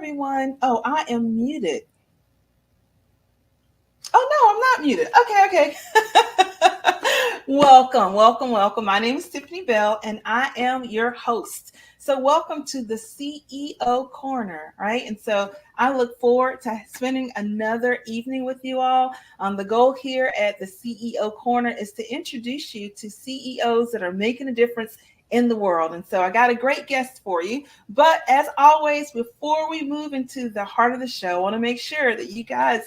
everyone. Oh, I am muted. Oh, no, I'm not muted. Okay, okay. Welcome, welcome, welcome. My name is Tiffany Bell, and I am your host. So, welcome to the CEO Corner, right? And so, I look forward to spending another evening with you all. The goal here at the CEO Corner is to introduce you to CEOs that are making a difference in the world. And so, I got a great guest for you. But as always, before we move into the heart of the show, I want to make sure that you guys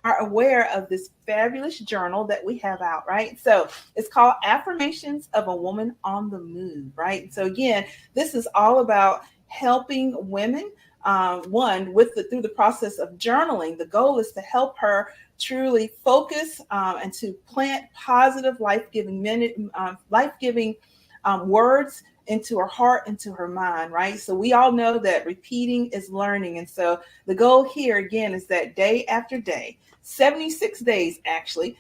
are aware of this fabulous journal that we have out, right? So it's called Affirmations of a Woman on the Move, right? So again, this is all about helping women. One with through the process of journaling, the goal is to help her truly focus and to plant positive, life-giving words into her heart, into her mind, right? So we all know that repeating is learning. And so the goal here again is that day after day, 76 days actually,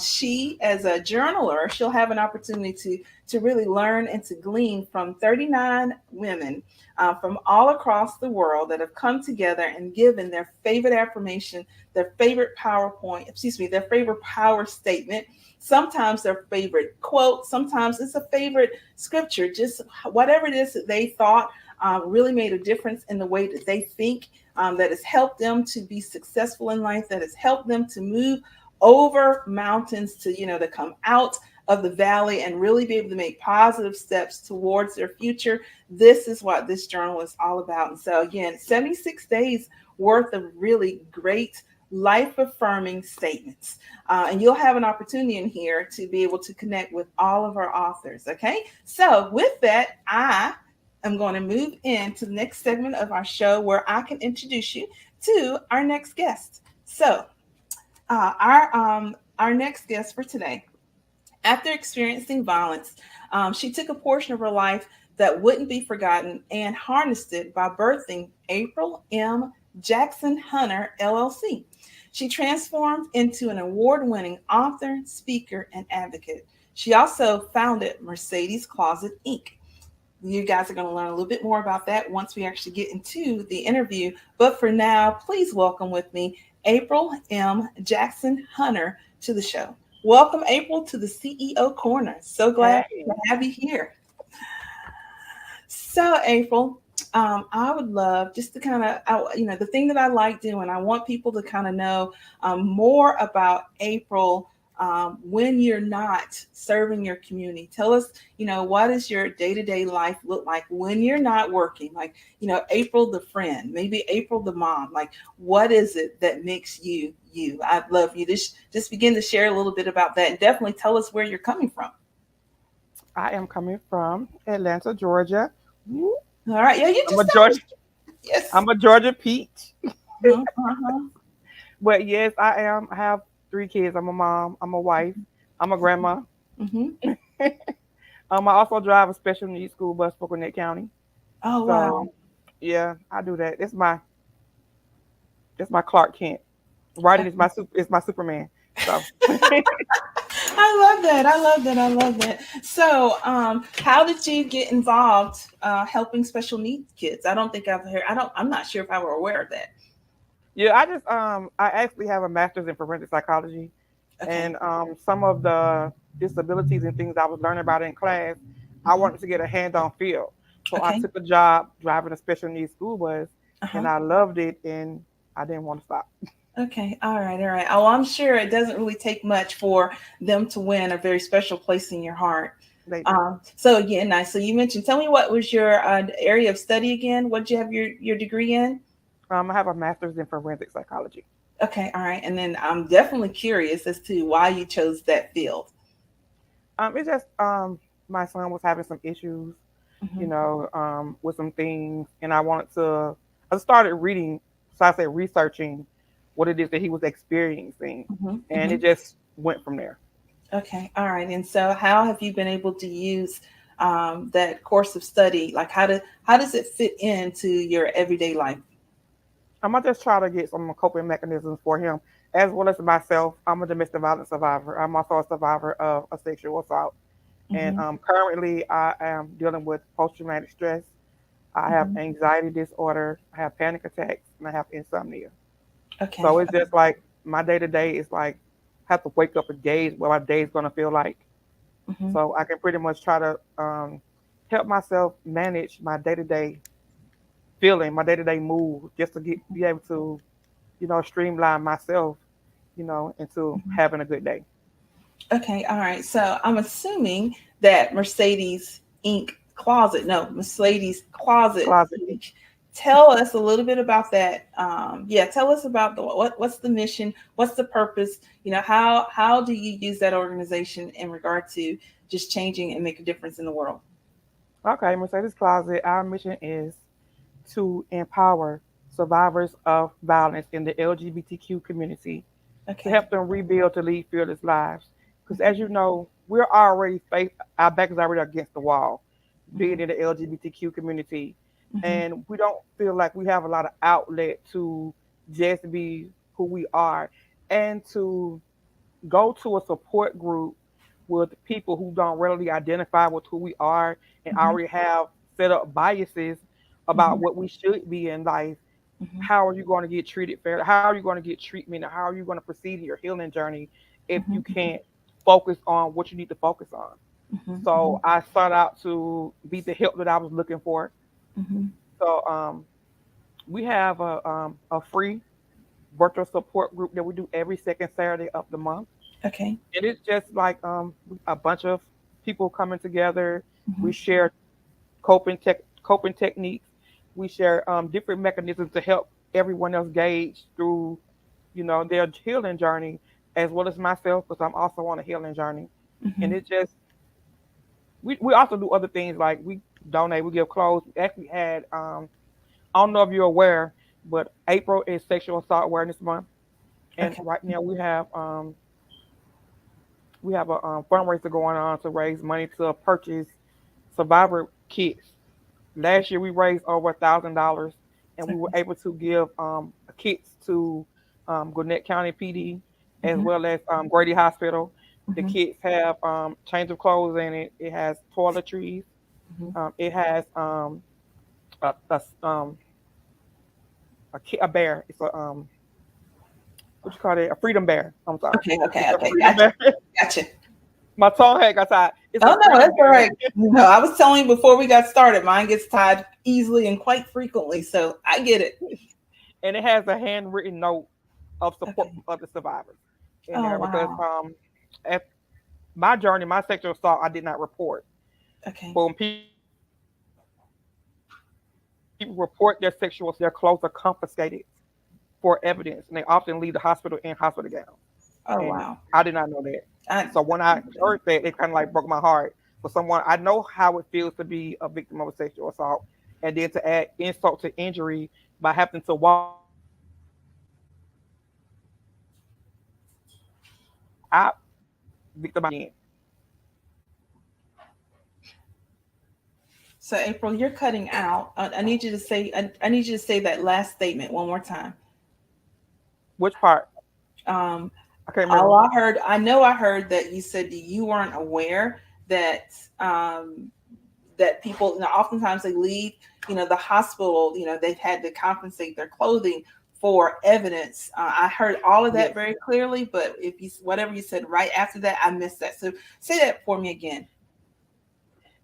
she as a journaler, she'll have an opportunity to really learn and to glean from 39 women from all across the world that have come together and given their favorite affirmation, their favorite their favorite power statement, sometimes their favorite quote, sometimes it's a favorite scripture, just whatever it is that they thought really made a difference in the way that they think, that has helped them to be successful in life, that has helped them to move over mountains, to come out of the valley and really be able to make positive steps towards their future. This is what this journal is all about. And so again, 76 days worth of really great life affirming statements. And you'll have an opportunity in here to be able to connect with all of our authors. Okay. So with that, I'm going to move into the next segment of our show where I can introduce you to our next guest. So, our next guest for today, after experiencing violence, she took a portion of her life that wouldn't be forgotten and harnessed it by birthing April M. Jackson Hunter LLC. She transformed into an award-winning author, speaker, and advocate. She also founded Mercedes Closet Inc. You guys are going to learn a little bit more about that once we actually get into the interview. But for now, please welcome with me April M. Jackson Hunter to the show. Welcome, April, to the CEO Corner. So glad to have you here. So, April, I would love just to kind of, the thing that I like doing, I want people to kind of know more about April when you're not serving your community. Tell us, what does your day-to-day life look like when you're not working? Like, April the friend, maybe April the mom. Like, what is it that makes you you? I'd love you to just begin to share a little bit about that, and definitely tell us where you're coming from. I am coming from Atlanta, Georgia. All right, yeah, you I'm just a Georgia. yes. I'm a Georgia peach. Uh-huh. But yes, I am. I have 3 kids. I'm a mom. I'm a wife. I'm a grandma. Mm-hmm. I also drive a special needs school bus for Gwinnett County. Oh wow. So yeah, I do that. It's my Clark Kent. Writing is my Superman. So I love that. I love that. I love that. So, how did you get involved helping special needs kids? I don't think I've heard. I'm not sure if I were aware of that. yeah, I actually have a master's in forensic psychology, Okay. and some of the disabilities and things I was learning about in class, I Hmm. wanted to get a hand-on feel. So I Okay. took a job driving a special needs school bus, Uh-huh. and I loved it, and I didn't want to stop. Okay. All right. All right. Oh, I'm sure it doesn't really take much for them to win a very special place in your heart. They do. So again, nice. So you mentioned. Tell me what was your area of study again? What did you have your degree in? I have a master's in forensic psychology. Okay. All right. And then I'm definitely curious as to why you chose that field. It's just my son was having some issues, Hmm. with some things, and I started reading, so I said researching what it is that he was experiencing, Hmm. and Hmm. it just went from there. Okay, all right. And so, how have you been able to use that course of study? Like, how does it fit into your everyday life? I'm gonna just try to get some coping mechanisms for him, as well as myself. I'm a domestic violence survivor. I'm also a survivor of a sexual assault, and Hmm. currently I am dealing with post traumatic stress. I have Hmm. anxiety disorder. I have panic attacks. and I have insomnia. So Okay. it's just like my day to day is like have to wake up and gauge what my day is gonna feel like. Hmm. So I can pretty much try to help myself manage my day to day feeling, my day to day mood, just to be able to, streamline myself, into having a good day. Okay. All right. So I'm assuming that Mercedes Inc. Closet, no, Mercedes Closet Closet. Inc. Tell us a little bit about that. Yeah, tell us about what's the mission, what's the purpose. How do you use that organization in regard to just changing and make a difference in the world? Okay, Mercedes Closet. Our mission is to empower survivors of violence in the LGBTQ community to Okay. help them rebuild to lead fearless lives. Because Hmm. as you know, we're already our back is already against the wall, Hmm. being in the LGBTQ community, Hmm. and we don't feel like we have a lot of outlet to just be who we are, and to go to a support group with people who don't readily identify with who we are and Hmm. already have set up biases about Hmm. what we should be in life. Hmm. How are you going to get treated fair? How are you going to get treatment? And how are you going to proceed in your healing journey if you Hmm. can't focus on what you need to focus on? Hmm. So I sought out to be the help that I was looking for. Hmm. So we have a free virtual support group that we do every second Saturday of the month. Okay. And it's just like a bunch of people coming together. Hmm. We share coping techniques. We share different mechanisms to help everyone else gauge through, their healing journey, as well as myself, because I'm also on a healing journey. And Hmm. it just we also do other things like we donate, we give clothes. We actually had I don't know if you're aware, but April is Sexual Assault Awareness Month, and Okay. right now we have a fundraiser going on to raise money to purchase survivor kits. Last year we raised over $1,000, and we were Okay. able to give kits to Gwinnett County PD as Hmm. well as Grady Hospital. The Hmm. kits have change of clothes in it. It has toiletries. Hmm. It has a bear. It's a what you call it? A freedom bear. I'm sorry. Okay. Okay. It's a Okay. freedom Gotcha. bear. Gotcha. My tongue had got tied. It's a Oh no, freedom that's all bear. right. No, I was telling you before we got started, mine gets tied easily and quite frequently, so I get it. And it has a handwritten note of support Okay. from other survivors in Oh there because wow. at my journey, my sexual assault, I did not report. Okay. But when people report their sexual assault, their clothes are confiscated for evidence, and they often leave the hospital in hospital gowns. And I Oh did not wow. know that. So I when I heard that, it kind of like broke my heart for someone. I know how it feels to be a victim of a sexual assault, and then to add insult to injury by having to walk around with a I victimized again. so April, you're cutting out. I need you to say. I need you to say that last statement one more time. Which part? Um, I can't all remember. I heard, I know I heard that you said that you weren't aware that that people, oftentimes they leave, the hospital, they've had to compensate their clothing for evidence. I heard all of that Yes. very clearly, but if you, whatever you said right after that, I missed that. So say that for me again.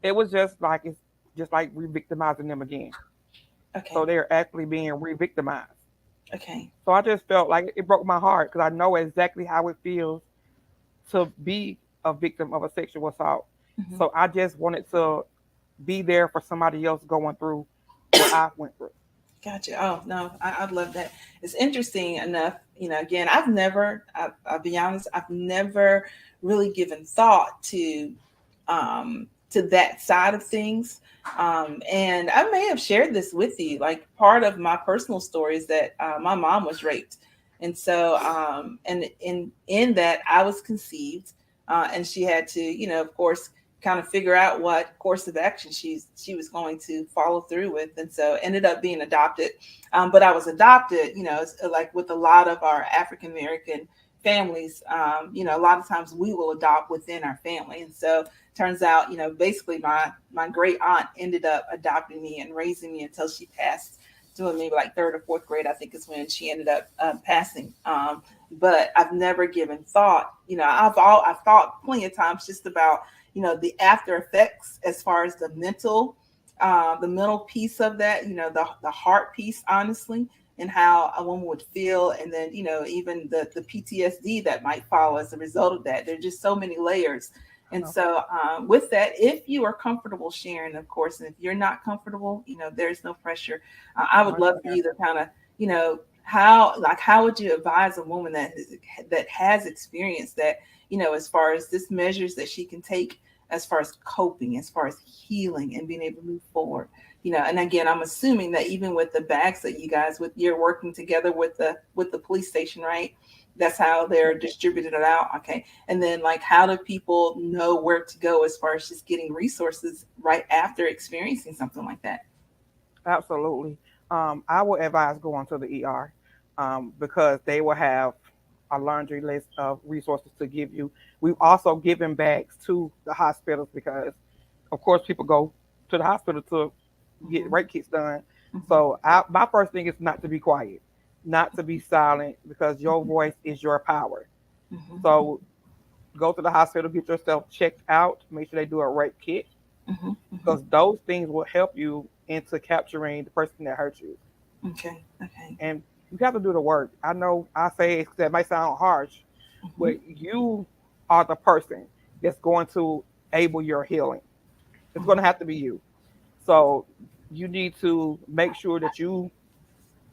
It was just like it's just like re-victimizing them again. So Okay. they're actually being re-victimized. Okay. So I just felt like it broke my heart because I know exactly how it feels to be a victim of a sexual assault. Hmm. So I just wanted to be there for somebody else going through what I went through. Gotcha. Oh no, I love that. It's interesting enough. Again, I've never. I'll be honest. I've never really given thought to that side of things. And I may have shared this with you. Like part of my personal story is that my mom was raped, and so and in that I was conceived, and she had to, of course, kind of figure out what course of action she was going to follow through with, and so ended up being adopted. But I was adopted, like with a lot of our African American families. A lot of times we will adopt within our family, and so turns out, basically my great aunt ended up adopting me and raising me until she passed doing maybe like third or fourth grade, I think is when she ended up passing. But I've never given thought. I've thought plenty of times just about the after effects as far as the mental piece of that. The heart piece, honestly, and how a woman would feel, and then even the PTSD that might follow as a result of that. There's just so many layers. And Okay. so, with that, if you are comfortable sharing, of course, and if you're not comfortable, there's no pressure. I I would love for understand. you to kind of, how would you advise a woman that has experienced that, as far as this measures that she can take, as far as coping, as far as healing and being able to move forward. And again, I'm assuming that even with the bags that you guys you're working together with the police station, right? That's how they're distributed it out. Okay. And then, like, how do people know where to go as far as just getting resources right after experiencing something like that? Absolutely. I would advise going to the ER, because they will have a laundry list of resources to give you. We've also given bags to the hospitals because, of course, people go to the hospital to get Mm-hmm. rape kits done. Mm-hmm. So my first thing is not to be quiet, not to be silent, because your voice is your power. Mm-hmm. So go to the hospital, get yourself checked out, make sure they do a rape kit, Mm-hmm. Mm-hmm. because those things will help you into capturing the person that hurt you. Okay. Okay. And you have to do the work. I know I say that might sound harsh, Mm-hmm. but you are the person that's going to able your healing. It's going to Mm-hmm. have to be you. So you need to make sure that you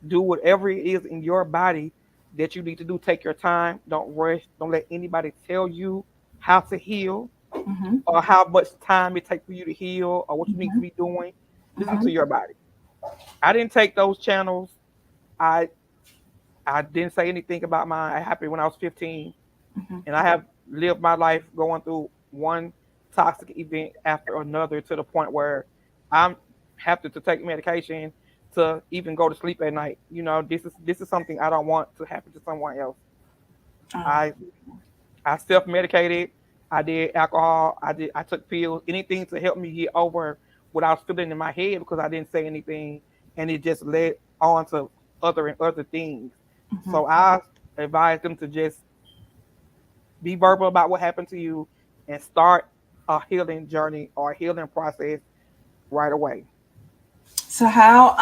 do whatever it is in your body that you need to do. Take your time. Don't rush. Don't let anybody tell you how to heal Mm-hmm. or how much time it takes for you to heal or what you need to Mm-hmm. be doing. Listen Mm-hmm. to your body. I didn't take those channels. I I didn't say anything about mine. It happened when I was 15, Mm-hmm. and I have lived my life going through one toxic event after another to the point where I'm have to take medication to even go to sleep at night. This is something I don't want to happen to someone else. Oh. I I self medicated. I did alcohol. I took pills. Anything to help me get over what I was feeling in my head because I didn't say anything, and it just led on to other and other things. Mm-hmm. So I advise them to just be verbal about what happened to you and start a healing journey or a healing process right away. So how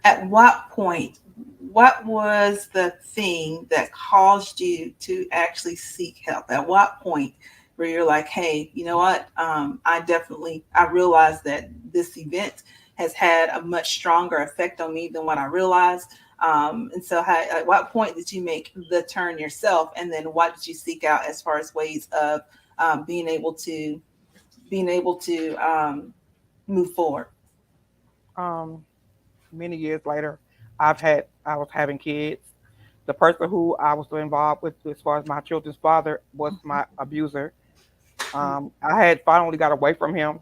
at what point, what was the thing that caused you to actually seek help? At what point where you're like, hey, you know what? I realized that this event has had a much stronger effect on me than what I realized. And so, at what point did you make the turn yourself? And then, what did you seek out as far as ways of um, being able to being able to move forward? Um, Many years later, I was having kids. The person who I was so involved with, as far as my children's father, was my abuser. I had finally got away from him,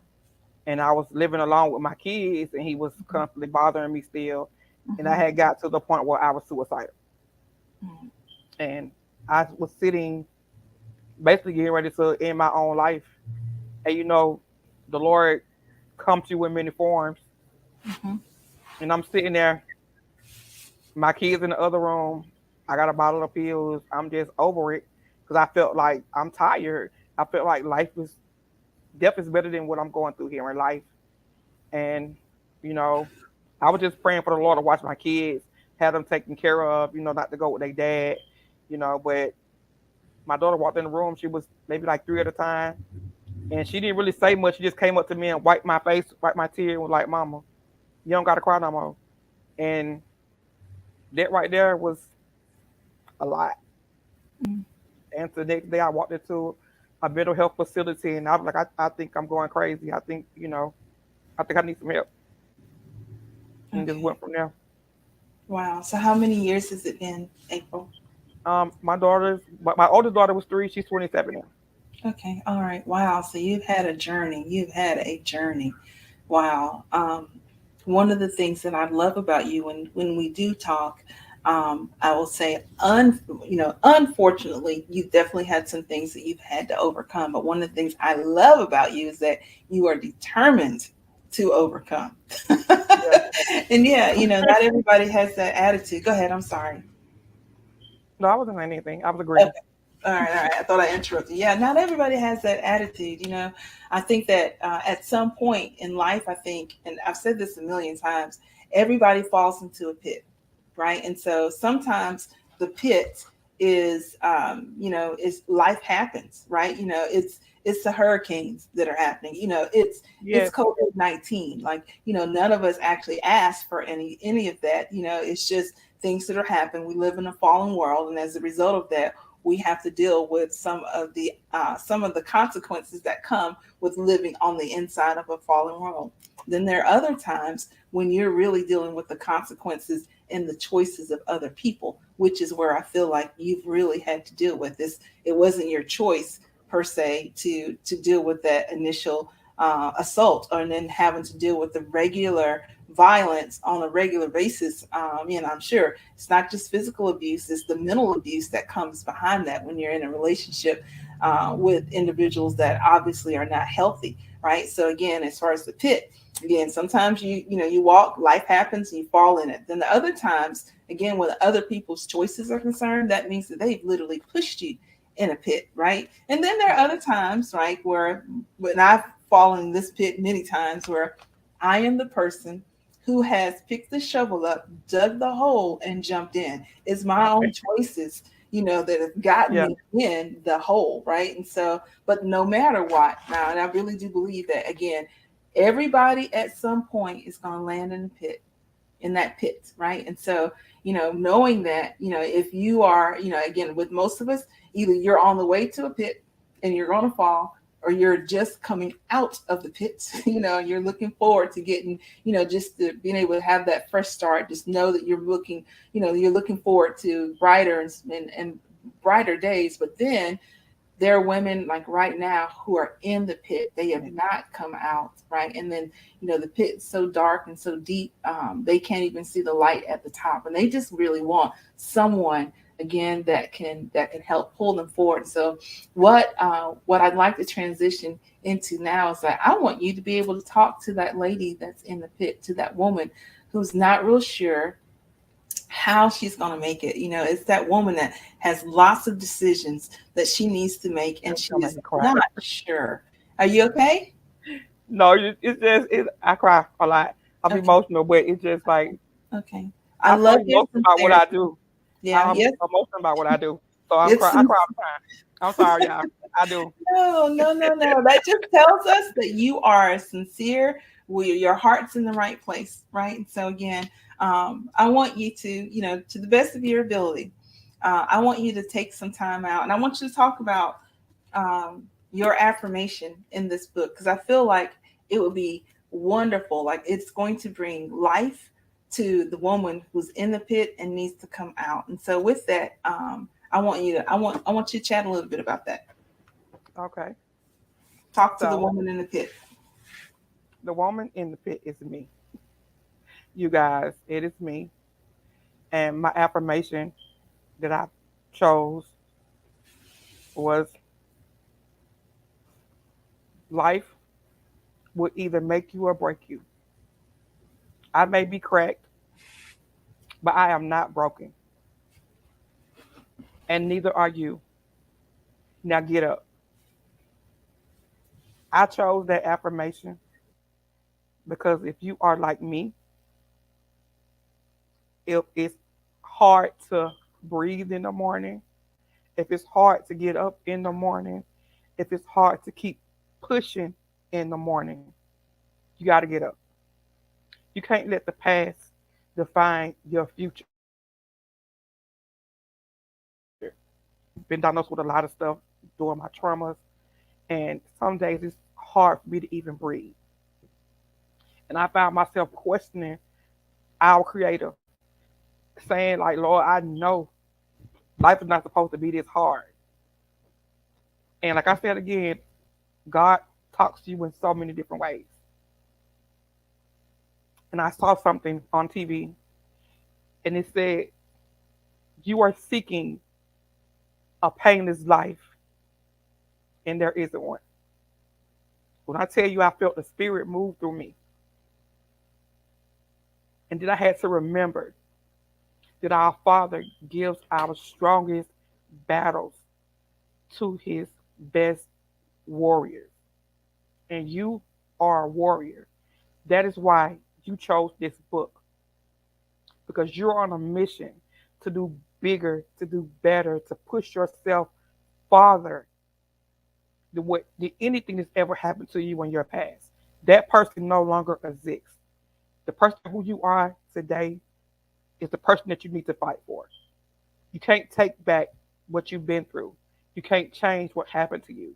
and I was living alone with my kids, and he was constantly bothering me still. And I Mhm. had got to the point where I was suicidal, Mhm. and I was sitting, basically getting ready to end my own life. And the Lord comes to you in many forms, Mhm. and I'm sitting there, my kids in the other room. I got a bottle of pills. I'm just over it because I felt like I'm tired. I felt like death is better than what I'm going through here in life. And, you know, I was just praying for the Lord to watch my kids, have them taken care of, not to go with their dad, but my daughter walked in the room. She was maybe like three at a time. And she didn't really say much. She just came up to me and wiped my face, wiped my tear, and was like, Mama, you don't got to cry no more. And that right there was a lot. Mhm. And the next day I walked into a mental health facility and I was like, I think I'm going crazy. I think I need some help. And just Okay. went from there. Wow. So how many years has it been, April? My oldest daughter was 3. She's 27 now. Okay. All right. Wow. So you've had a journey. You've had a journey. Wow. One of the things that I love about you when we do talk, I will say, unfortunately, you've definitely had some things that you've had to overcome. But one of the things I love about you is that you are determined to overcome. And yeah, not everybody has that attitude. Go ahead. I'm sorry. No, I wasn't saying anything. I was Okay. agreeing. All right, all right. I thought I interrupted. Yeah, not everybody has that attitude. I think that at some point in life, I think, and I've said this a million times, everybody falls into a pit, right? And so sometimes the pit is life happens, right? It's the hurricanes that are happening. It's Yes, COVID-19. Like, none of us actually asked for any of that. It's just things that are happening. We live in a fallen world, and as a result of that, we have to deal with some of the consequences that come with living on the inside of a fallen world. Then there are other times when you're really dealing with the consequences and the choices of other people, which is where I feel like you've really had to deal with this. It wasn't your choice per se to deal with that initial assault, or then having to deal with the regular violence on a regular basis. I'm sure it's not just physical abuse, it's the mental abuse that comes behind that when you're in a relationship with individuals that obviously are not healthy, right? So again, as far as the pit, again, sometimes you walk, life happens, and you fall in it. Then the other times, again, when other people's choices are concerned, that means that they've literally pushed you in a pit, right? And then there are other times, right, where when I've fallen in this pit many times, where I am the person who has picked the shovel up, dug the hole, and jumped in. It's my own okay, choices, that have gotten yeah, me in the hole, right? And so, but no matter what, now, and I really do believe that, again, everybody at some point is going to land in that pit, right? And so, knowing that, if you are, again, with most of us, either you're on the way to a pit and you're going to fall, or you're just coming out of the pit, you're looking forward to getting, just to being able to have that fresh start. Just know that you're looking forward to brighter and brighter days. But then there are women like right now who are in the pit. They have not come out, right? And then, the pit is so dark and so deep, they can't even see the light at the top. And they just really want someone, again, that can help pull them forward. So what I'd like to transition into now is that I want you to be able to talk to that lady that's in the pit, to that woman who's not real sure how she's going to make it. It's that woman that has lots of decisions that she needs to make, and that's she gonna make is me cry. not sure. Are you okay? No, it's just I cry a lot. I'm Okay. emotional, but it's just like Okay. I I'm so love your emotional about what I sincerity. do. Yeah. I'm Yes. emotional about what I do. So I'm It's cry. I cry all the time. I'm sorry, y'all. I do. no, no, no, no. That just tells us that you are sincere. Your heart's in the right place, right? And so again, I want you to, to the best of your ability, I want you to take some time out, and I want you to talk about your affirmation in this book, because I feel like it would be wonderful. Like, it's going to bring life to the woman who's in the pit and needs to come out. And so with that, I want you to chat a little bit about that. Okay. Talk to the So woman in the pit. the woman in the pit is me. You guys, it is me. And my affirmation that I chose was life will either make you or break you. I may be cracked, but I am not broken. And neither are you. Now get up. I chose that affirmation because if you are like me, if it's hard to breathe in the morning, if it's hard to get up in the morning, if it's hard to keep pushing in the morning, you got to get up. You can't let the past define your future. Been diagnosed with a lot of stuff during my traumas, and some days it's hard for me to even breathe. And I found myself questioning our Creator, saying like, Lord, I know life is not supposed to be this hard. And like I said again, God talks to you in so many different ways. And I saw something on TV, and it said, you are seeking a painless life, and there isn't one. When I tell you I felt the spirit move through me, And then I had to remember that our Father gives our strongest battles to his best warriors. And you are a warrior. That is why you chose this book, because you're on a mission to do bigger, to do better, to push yourself farther than what did anything that's ever happened to you in your past. That person no longer exists. The person who you are today is the person that you need to fight for. You can't take back what you've been through. You can't change what happened to you.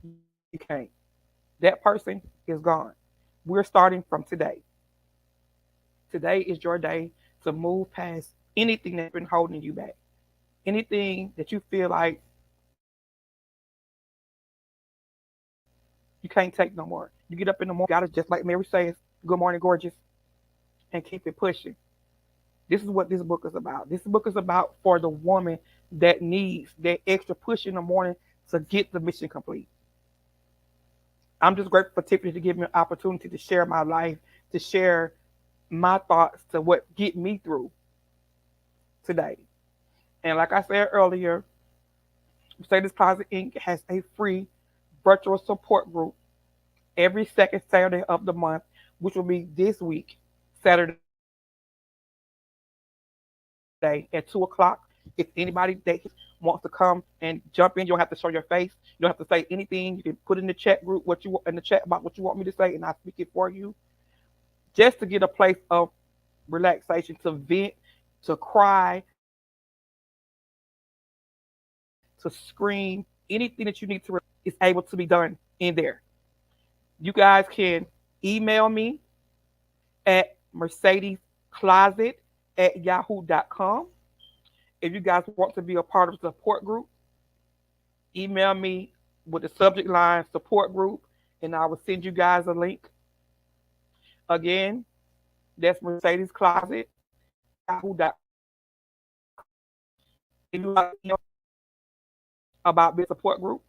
You can't. That person is gone. We're starting from today. Today is your day to move past anything that's been holding you back. Anything that you feel like you can't take no more. You get up in the morning, you gotta just like Mary says, good morning, gorgeous, and keep it pushing. This is what this book is about. This book is about for the woman that needs that extra push in the morning to get the mission complete. I'm just grateful for Tiffany to give me an opportunity to share my life, to share my thoughts to what get me through today. And like I said earlier, Mercedes Closet Inc. has a free virtual support group every second Saturday of the month, which will be this week, Saturday at 2 o'clock. If anybody that wants to come and jump in, you don't have to show your face. You don't have to say anything. You can put in the chat group what you want in the chat about what you want me to say, and I speak it for you. Just to get a place of relaxation, to vent, to cry, to scream, anything that you need to release is able to be done in there. You guys can email me at mercedescloset@yahoo.com. If you guys want to be a part of the support group, email me with the subject line support group, and I will send you guys a link. Again, that's Mercedes Closet at yahoo.com. If you like to email about this support group,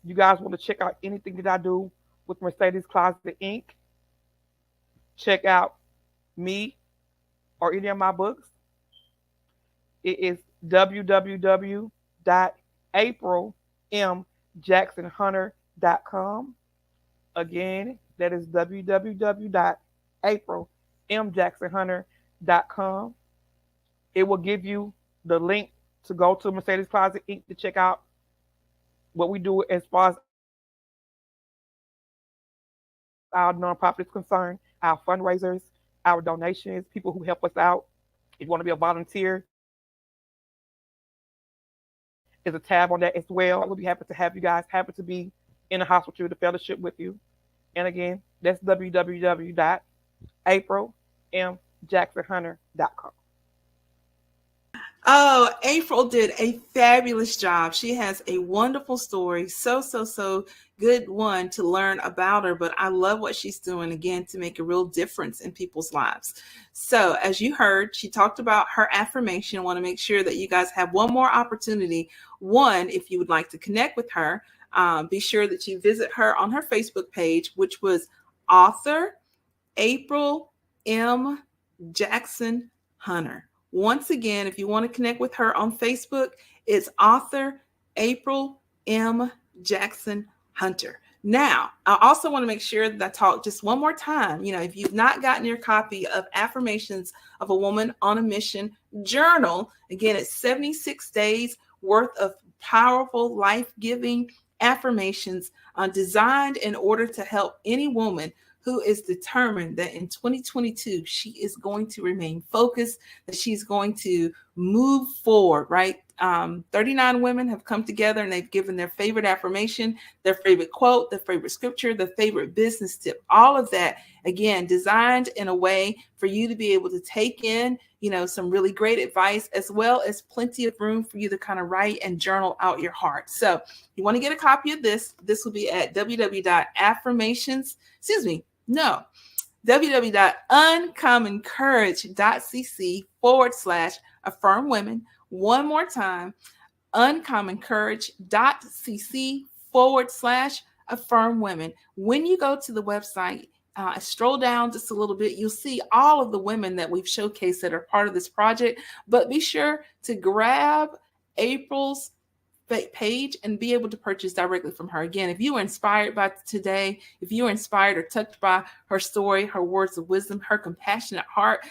you guys want to check out anything that I do with Mercedes Closet Inc., check out me or any of my books. It is www.aprilmjacksonhunter.com. Again, that is www.aprilmjacksonhunter.com. It will give you the link to go to Mercedes Closet Inc. to check out what we do as far as our nonprofit is concerned, our fundraisers, our donations, people who help us out. If you want to be a volunteer, there's a tab on that as well. We'll be happy to have you guys, happy to be in the house with you, to fellowship with you. And again, that's www.aprilmjacksonhunter.com. Oh, April did a fabulous job. She has a wonderful story. So good one to learn about her. But I love what she's doing again to make a real difference in people's lives. So, as you heard, she talked about her affirmation. I want to make sure that you guys have one more opportunity. One, if you would like to connect with her, be sure that you visit her on her Facebook page, which was author April M. Jackson Hunter. Once again, if you want to connect with her on Facebook, it's author April M. Jackson Hunter. Now, I also want to make sure that I talk just one more time. You know, if you've not gotten your copy of Affirmations of a Woman on a Mission journal, again, it's 76 days worth of powerful, life-giving affirmations designed in order to help any woman who is determined that in 2022, she is going to remain focused, that she's going to move forward, right? 39 women have come together and they've given their favorite affirmation, their favorite quote, their favorite scripture, their favorite business tip, all of that, again, designed in a way for you to be able to take in, you know, some really great advice, as well as plenty of room for you to kind of write and journal out your heart. So you want to get a copy of this. This will be at www.uncommoncourage.cc/affirm women. One more time, uncommoncourage.cc/affirm women. When you go to the website, stroll down just a little bit, you'll see all of the women that we've showcased that are part of this project. But be sure to grab April's page and be able to purchase directly from her. Again, if you were inspired by today, if you were inspired or touched by her story, her words of wisdom, her compassionate heart,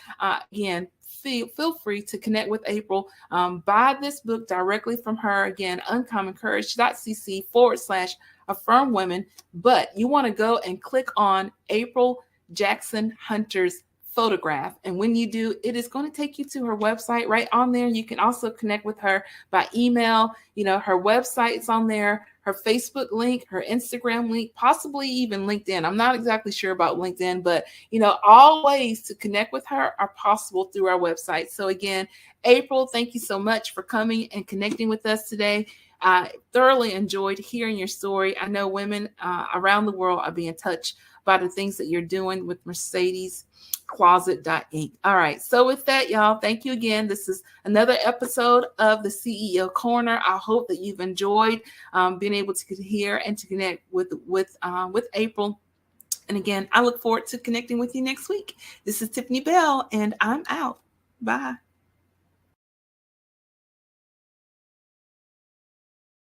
again, feel free to connect with April. Buy this book directly from her. Again, uncommoncourage.cc/affirm women. But you want to go and click on April Jackson Hunter's photograph. And when you do, it is going to take you to her website. Right on there, you can also connect with her by email. Her website's on there, her Facebook link, her Instagram link, possibly even LinkedIn. I'm not exactly sure about LinkedIn, but all ways to connect with her are possible through our website. So again, April, thank you so much for coming and connecting with us today. I thoroughly enjoyed hearing your story. I know women around the world are being touched by the things that you're doing with Mercedes Closet.inc. All right. So with that, y'all, thank you again. This is another episode of the CEO Corner. I hope that you've enjoyed being able to hear and to connect with April. And again, I look forward to connecting with you next week. This is Tiffany Bell, and I'm out. Bye.